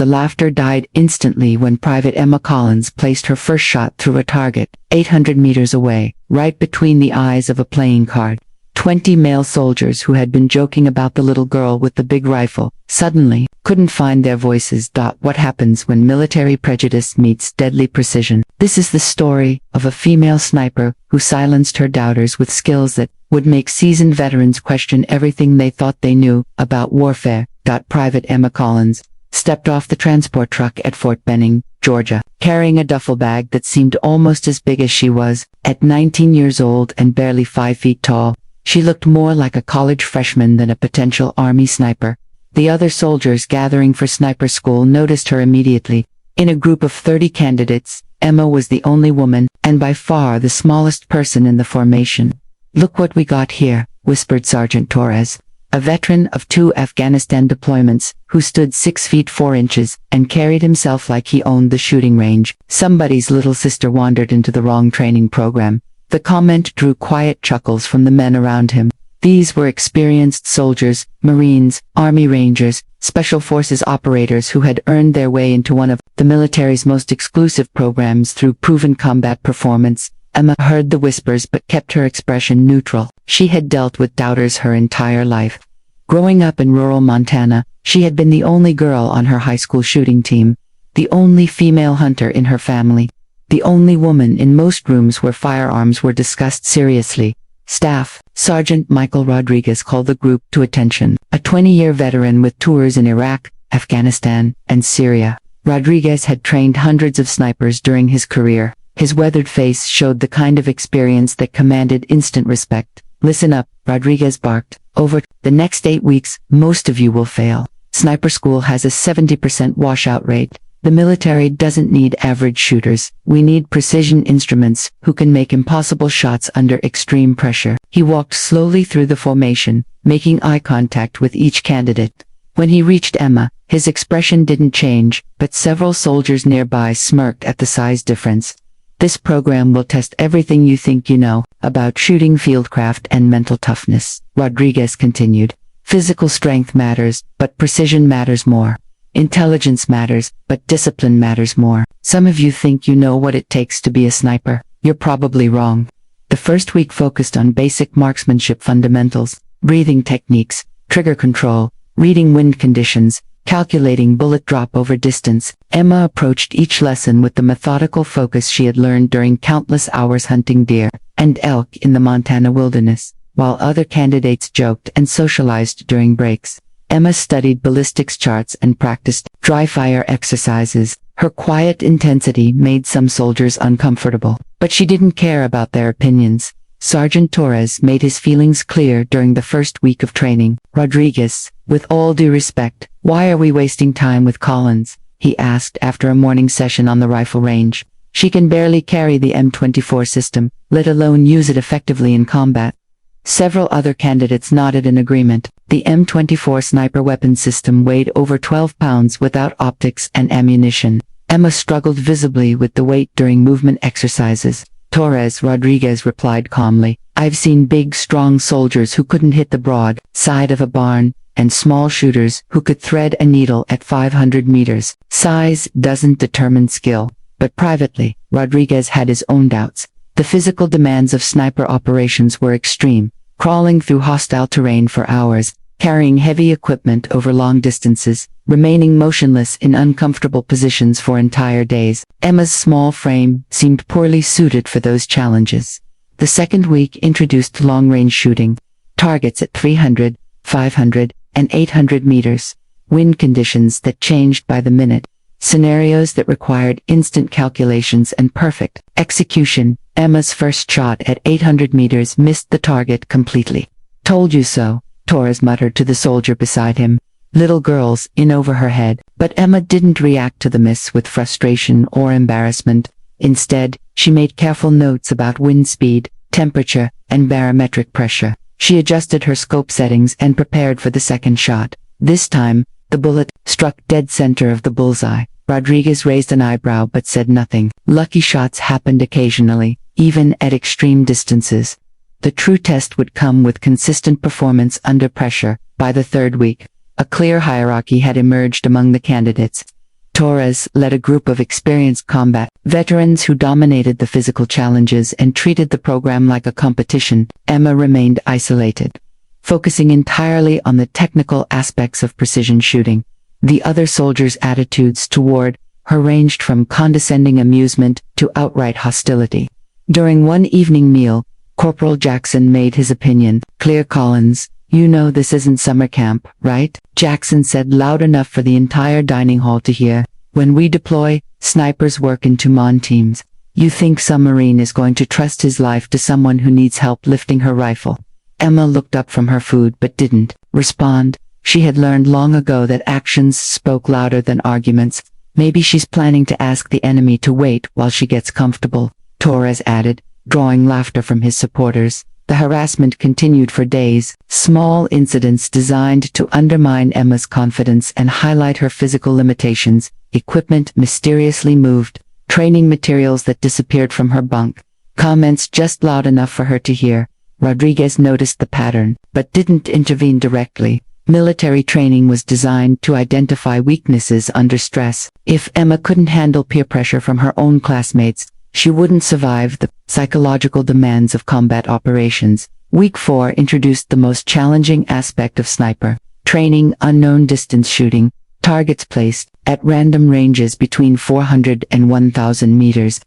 The laughter died instantly when Private Emma Collins placed her first shot through a target, 800 meters away, right between the eyes of a playing card. 20 male soldiers who had been joking about the little girl with the big rifle, suddenly, couldn't find their voices. What happens when military prejudice meets deadly precision? This is the story of a female sniper who silenced her doubters with skills that would make seasoned veterans question everything they thought they knew about warfare. Private Emma Collins stepped off the transport truck at Fort Benning, Georgia, carrying a duffel bag that seemed almost as big as she was. At 19 years old and barely 5 feet tall, she looked more like a college freshman than a potential Army sniper. The other soldiers gathering for sniper school noticed her immediately. In a group of 30 candidates, Emma was the only woman, and by far the smallest person in the formation. "Look what we got here," whispered Sergeant Torres, a veteran of 2 Afghanistan deployments, who stood 6 feet 4 inches, and carried himself like he owned the shooting range. Somebody's little sister wandered into the wrong training program. The comment drew quiet chuckles from the men around him. These were experienced soldiers, Marines, Army Rangers, Special Forces operators who had earned their way into one of the military's most exclusive programs through proven combat performance. Emma heard the whispers but kept her expression neutral. She had dealt with doubters her entire life. Growing up in rural Montana, she had been the only girl on her high school shooting team, the only female hunter in her family, the only woman in most rooms where firearms were discussed seriously. Staff Sergeant Michael Rodriguez called the group to attention, a 20-year veteran with tours in Iraq, Afghanistan, and Syria. Rodriguez had trained hundreds of snipers during his career. His weathered face showed the kind of experience that commanded instant respect. "Listen up," Rodriguez barked. "Over the next 8 weeks, most of you will fail. Sniper school has a 70% washout rate. The military doesn't need average shooters. We need precision instruments who can make impossible shots under extreme pressure." He walked slowly through the formation, making eye contact with each candidate. When he reached Emma, his expression didn't change, but several soldiers nearby smirked at the size difference. "This program will test everything you think you know about shooting, fieldcraft, and mental toughness," Rodriguez continued. "Physical strength matters, but precision matters more. Intelligence matters, but discipline matters more. Some of you think you know what it takes to be a sniper. You're probably wrong." The first week focused on basic marksmanship fundamentals, breathing techniques, trigger control, reading wind conditions, calculating bullet drop over distance. Emma approached each lesson with the methodical focus she had learned during countless hours hunting deer and elk in the Montana wilderness. While other candidates joked and socialized during breaks, Emma studied ballistics charts and practiced dry fire exercises. Her quiet intensity made some soldiers uncomfortable, but she didn't care about their opinions. Sergeant Torres made his feelings clear during the first week of training. "Rodriguez, with all due respect, why are we wasting time with Collins?" he asked after a morning session on the rifle range. "She can barely carry the M24 system, let alone use it effectively in combat." Several other candidates nodded in agreement. The M24 sniper weapon system weighed over 12 pounds without optics and ammunition. Emma struggled visibly with the weight during movement exercises. "Torres," Rodriguez replied calmly, "I've seen big, strong soldiers who couldn't hit the broad side of a barn, and small shooters who could thread a needle at 500 meters. Size doesn't determine skill." But privately, Rodriguez had his own doubts. The physical demands of sniper operations were extreme, crawling through hostile terrain for hours, carrying heavy equipment over long distances, remaining motionless in uncomfortable positions for entire days. Emma's small frame seemed poorly suited for those challenges. The second week introduced long-range shooting, targets at 300, 500, and 800 meters, wind conditions that changed by the minute, scenarios that required instant calculations and perfect execution. Emma's first shot at 800 meters missed the target completely. "Told you so," Torres muttered to the soldier beside him. Little girls in over her head. But Emma didn't react to the miss with frustration or embarrassment. Instead, she made careful notes about wind speed, temperature, and barometric pressure. She adjusted her scope settings and prepared for the second shot. This time, the bullet struck dead center of the bullseye. Rodriguez raised an eyebrow but said nothing. Lucky shots happened occasionally, even at extreme distances. The true test would come with consistent performance under pressure. By the third week, a clear hierarchy had emerged among the candidates. Torres led a group of experienced combat veterans who dominated the physical challenges and treated the program like a competition. Emma remained isolated, focusing entirely on the technical aspects of precision shooting. The other soldiers' attitudes toward her ranged from condescending amusement to outright hostility. During one evening meal, Corporal Jackson made his opinion clear. Collins, "You know this isn't summer camp, right?" Jackson said loud enough for the entire dining hall to hear. "When we deploy, snipers work in two-man teams. You think some Marine is going to trust his life to someone who needs help lifting her rifle?" Emma looked up from her food but didn't respond. She had learned long ago that actions spoke louder than arguments. "Maybe she's planning to ask the enemy to wait while she gets comfortable," Torres added, drawing laughter from his supporters. The harassment continued for days, small incidents designed to undermine Emma's confidence and highlight her physical limitations. Equipment mysteriously moved, training materials that disappeared from her bunk. Comments just loud enough for her to hear. Rodriguez noticed the pattern, but didn't intervene directly. Military training was designed to identify weaknesses under stress. If Emma couldn't handle peer pressure from her own classmates, she wouldn't survive the psychological demands of combat operations. Week 4 introduced the most challenging aspect of sniper training: unknown distance shooting. Targets placed at random ranges between 400 and 1,000 meters.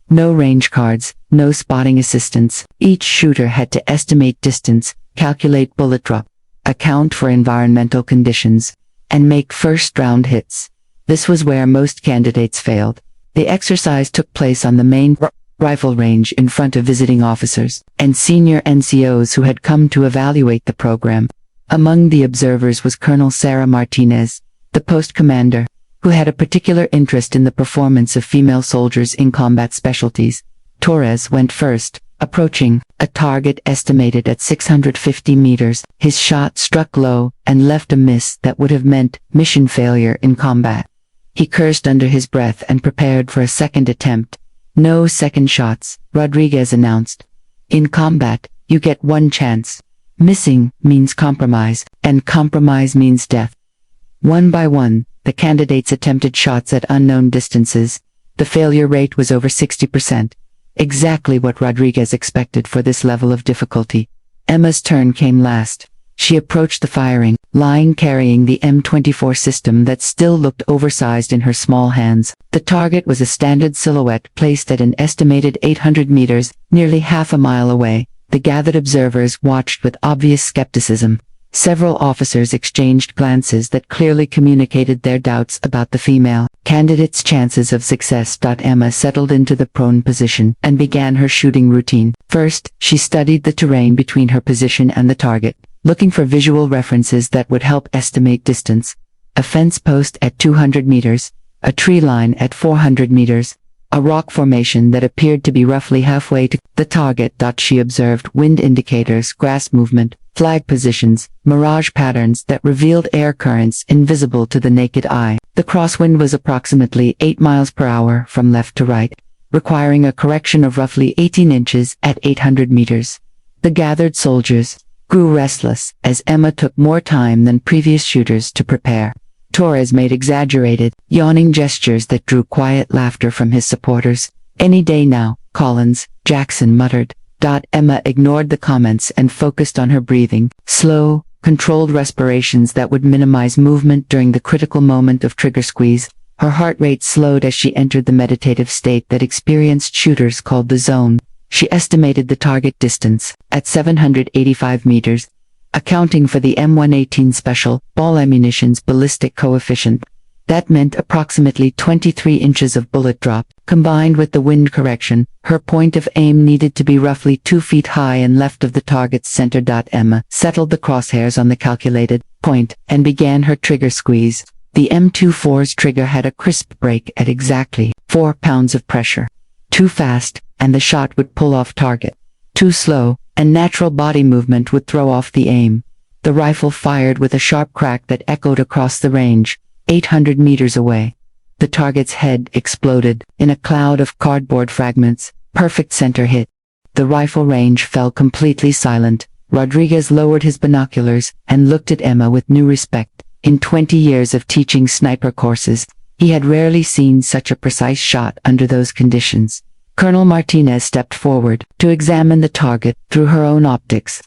No range cards, no spotting assistance. Each shooter had to estimate distance, calculate bullet drop, account for environmental conditions, and make first-round hits. This was where most candidates failed. The exercise took place on the main rifle range in front of visiting officers and senior NCOs who had come to evaluate the program. Among the observers was Colonel Sarah Martinez, the post commander, who had a particular interest in the performance of female soldiers in combat specialties. Torres went first, approaching a target estimated at 650 meters. His shot struck low and left a miss that would have meant mission failure in combat. He cursed under his breath and prepared for a second attempt. "No second shots," Rodriguez announced. "In combat, you get one chance. Missing means compromise, and compromise means death." One by one, the candidates attempted shots at unknown distances. The failure rate was over 60%. Exactly what Rodriguez expected for this level of difficulty. Emma's turn came last. She approached the firing line carrying the M24 system that still looked oversized in her small hands. The target was a standard silhouette placed at an estimated 800 meters, nearly half a mile away. The gathered observers watched with obvious skepticism. Several officers exchanged glances that clearly communicated their doubts about the female candidate's chances of success. Emma settled into the prone position and began her shooting routine. First, she studied the terrain between her position and the target, looking for visual references that would help estimate distance. A fence post at 200 meters, a tree line at 400 meters, a rock formation that appeared to be roughly halfway to the target. She observed wind indicators, grass movement, flag positions, mirage patterns that revealed air currents invisible to the naked eye. The crosswind was approximately 8 miles per hour from left to right, requiring a correction of roughly 18 inches at 800 meters. The gathered soldiers grew restless as Emma took more time than previous shooters to prepare. Torres made exaggerated, yawning gestures that drew quiet laughter from his supporters. "Any day now, Collins," Jackson muttered. Emma ignored the comments and focused on her breathing, slow, controlled respirations that would minimize movement during the critical moment of trigger squeeze. Her heart rate slowed as she entered the meditative state that experienced shooters called the zone. She estimated the target distance at 785 meters, accounting for the M118 special ball ammunition's ballistic coefficient. That meant approximately 23 inches of bullet drop. Combined with the wind correction, her point of aim needed to be roughly 2 feet high and left of the target's center. Emma settled the crosshairs on the calculated point and began her trigger squeeze. The M24's trigger had a crisp break at exactly 4 pounds of pressure. Too fast, and the shot would pull off target. Too slow, and natural body movement would throw off the aim. The rifle fired with a sharp crack that echoed across the range, 800 meters away. The target's head exploded in a cloud of cardboard fragments. Perfect center hit. The rifle range fell completely silent. Rodriguez lowered his binoculars and looked at Emma with new respect. In 20 years of teaching sniper courses, He had rarely seen such a precise shot under those conditions. Colonel Martinez stepped forward to examine the target through her own optics.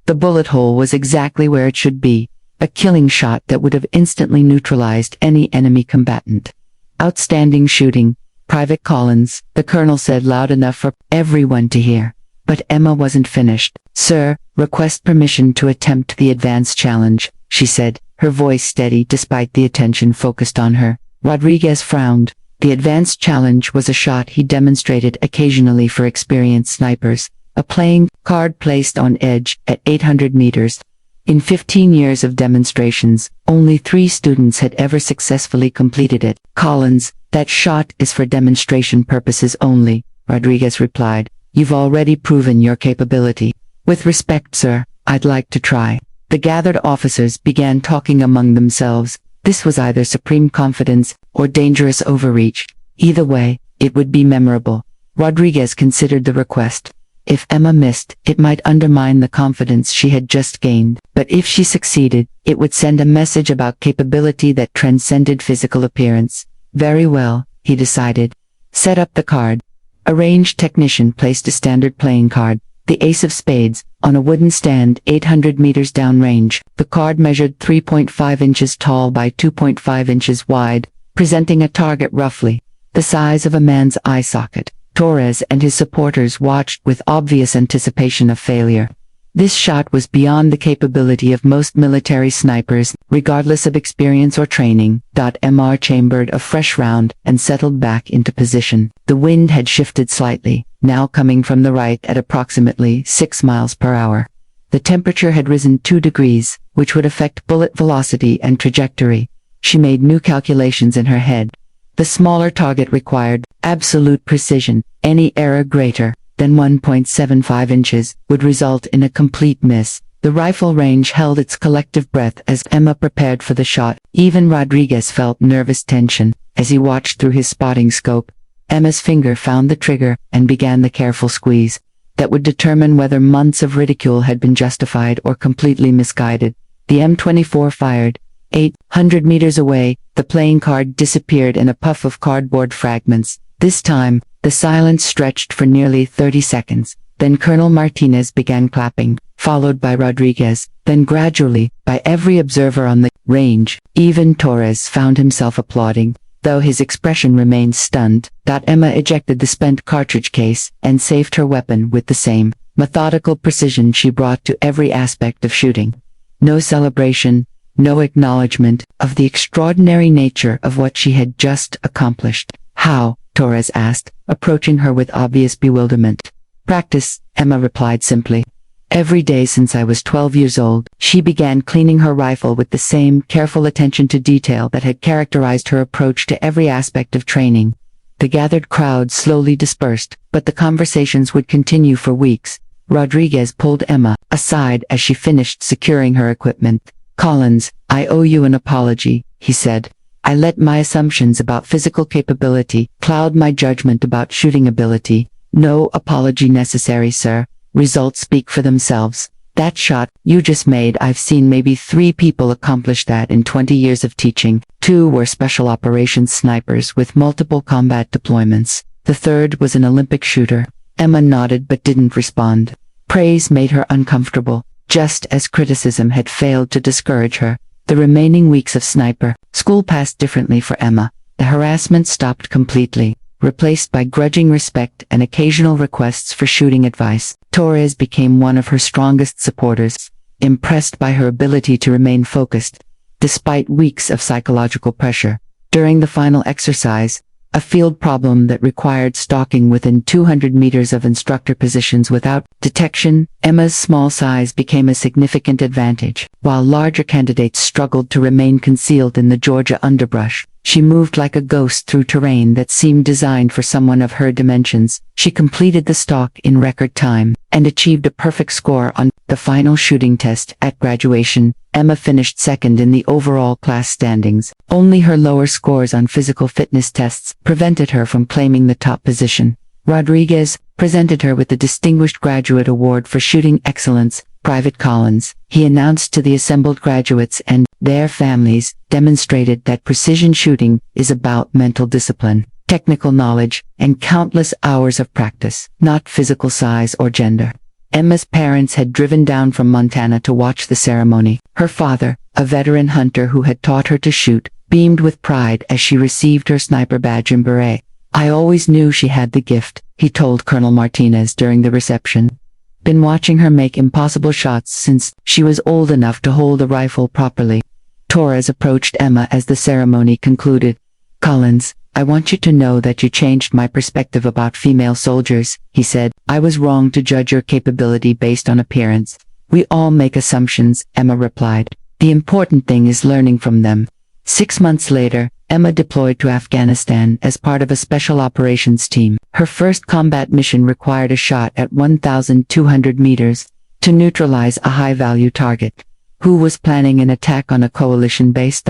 The bullet hole was exactly where it should be, a killing shot that would have instantly neutralized any enemy combatant. "Outstanding shooting, Private Collins," the colonel said loud enough for everyone to hear. But Emma wasn't finished. "Sir, request permission to attempt the advance challenge," she said, her voice steady despite the attention focused on her. Rodriguez frowned. The advance challenge was a shot he demonstrated occasionally for experienced snipers, a playing card placed on edge at 800 meters. In 15 years of demonstrations, only 3 students had ever successfully completed it. "Collins, that shot is for demonstration purposes only," Rodriguez replied. "You've already proven your capability." "With respect, sir, I'd like to try." The gathered officers began talking among themselves. This was either supreme confidence or dangerous overreach. Either way, it would be memorable. Rodriguez considered the request. If Emma missed, it might undermine the confidence she had just gained. But if she succeeded, it would send a message about capability that transcended physical appearance. "Very well," he decided. "Set up the card." A ranged technician placed a standard playing card, the ace of spades, on a wooden stand 800 meters downrange. The card measured 3.5 inches tall by 2.5 inches wide, presenting a target roughly the size of a man's eye socket. Torres and his supporters watched with obvious anticipation of failure. This shot was beyond the capability of most military snipers, regardless of experience or training. Mr. chambered a fresh round and settled back into position. The wind had shifted slightly, now coming from the right at approximately 6 miles per hour. The temperature had risen 2 degrees, which would affect bullet velocity and trajectory. She made new calculations in her head. The smaller target required absolute precision. Any error greater than 1.75 inches would result in a complete miss. The rifle range held its collective breath as Emma prepared for the shot. Even Rodriguez felt nervous tension as he watched through his spotting scope. Emma's finger found the trigger and began the careful squeeze that would determine whether months of ridicule had been justified or completely misguided. The M24 fired. 800 meters away, the playing card disappeared in a puff of cardboard fragments. This time, the silence stretched for nearly 30 seconds. Then Colonel Martinez began clapping, followed by Rodriguez, then gradually, by every observer on the range. Even Torres found himself applauding, though his expression remained stunned. Emma ejected the spent cartridge case and saved her weapon with the same methodical precision she brought to every aspect of shooting. No celebration, no acknowledgement of the extraordinary nature of what she had just accomplished. "How?" Torres asked, approaching her with obvious bewilderment. "Practice," Emma replied simply. "Every day since I was 12 years old." She began cleaning her rifle with the same careful attention to detail that had characterized her approach to every aspect of training. The gathered crowd slowly dispersed, but the conversations would continue for weeks. Rodriguez pulled Emma aside as she finished securing her equipment. "Collins, I owe you an apology," he said. "I let my assumptions about physical capability cloud my judgment about shooting ability." "No apology necessary, sir. Results speak for themselves. That shot you just made, I've seen maybe 3 people accomplish that in 20 years of teaching. 2 were special operations snipers with multiple combat deployments. The 3rd was an Olympic shooter." Emma nodded but didn't respond. Praise made her uncomfortable, just as criticism had failed to discourage her. The remaining weeks of sniper school passed differently for Emma. The harassment stopped completely, replaced by grudging respect and occasional requests for shooting advice. Torres became one of her strongest supporters, impressed by her ability to remain focused, despite weeks of psychological pressure. During the final exercise, a field problem that required stalking within 200 meters of instructor positions without detection, Emma's small size became a significant advantage. While larger candidates struggled to remain concealed in the Georgia underbrush, she moved like a ghost through terrain that seemed designed for someone of her dimensions. She completed the stalk in record time and achieved a perfect score on the final shooting test. At graduation, Emma finished second in the overall class standings. Only her lower scores on physical fitness tests prevented her from claiming the top position. Rodriguez presented her with the Distinguished Graduate Award for Shooting Excellence, Private Collins, he announced to the assembled graduates, and their families demonstrated that precision shooting is about mental discipline, technical knowledge, and countless hours of practice, not physical size or gender. Emma's parents had driven down from Montana to watch the ceremony. Her father, a veteran hunter who had taught her to shoot, beamed with pride as she received her sniper badge and beret. "I always knew she had the gift," he told Colonel Martinez during the reception. "Been watching her make impossible shots since she was old enough to hold a rifle properly." Torres approached Emma as the ceremony concluded. "Collins, I want you to know that you changed my perspective about female soldiers," he said. "I was wrong to judge your capability based on appearance." "We all make assumptions," Emma replied. "The important thing is learning from them." 6 months later, Emma deployed to Afghanistan as part of a special operations team. Her first combat mission required a shot at 1,200 meters to neutralize a high-value target. Who was planning an attack on a coalition base?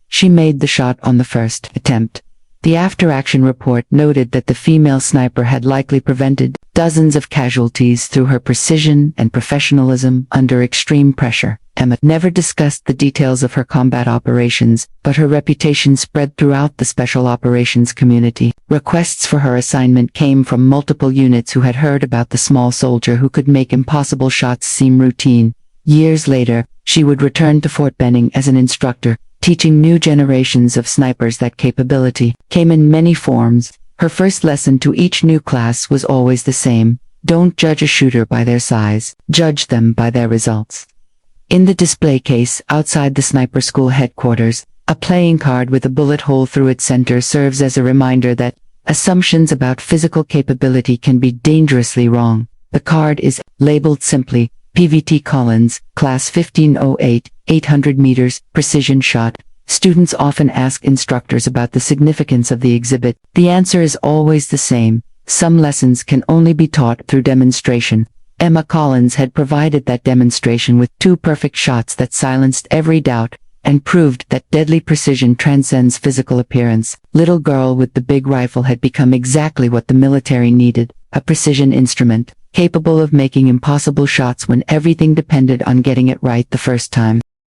She made the shot on the first attempt. The after-action report noted that the female sniper had likely prevented dozens of casualties through her precision and professionalism under extreme pressure. Emma never discussed the details of her combat operations, but her reputation spread throughout the special operations community. Requests for her assignment came from multiple units who had heard about the small soldier who could make impossible shots seem routine. Years later, she would return to Fort Benning as an instructor, teaching new generations of snipers that capability came in many forms. Her first lesson to each new class was always the same: don't judge a shooter by their size, judge them by their results. In the display case outside the sniper school headquarters, a playing card with a bullet hole through its center serves as a reminder that assumptions about physical capability can be dangerously wrong. The card is labeled simply PVT Collins, Class 1508, 800 meters, precision shot. Students often ask instructors about the significance of the exhibit. The answer is always the same: some lessons can only be taught through demonstration. Emma Collins had provided that demonstration with 2 perfect shots that silenced every doubt and proved that deadly precision transcends physical appearance. Little girl with the big rifle had become exactly what the military needed: a precision instrument, capable of making impossible shots when everything depended on getting it right the first time.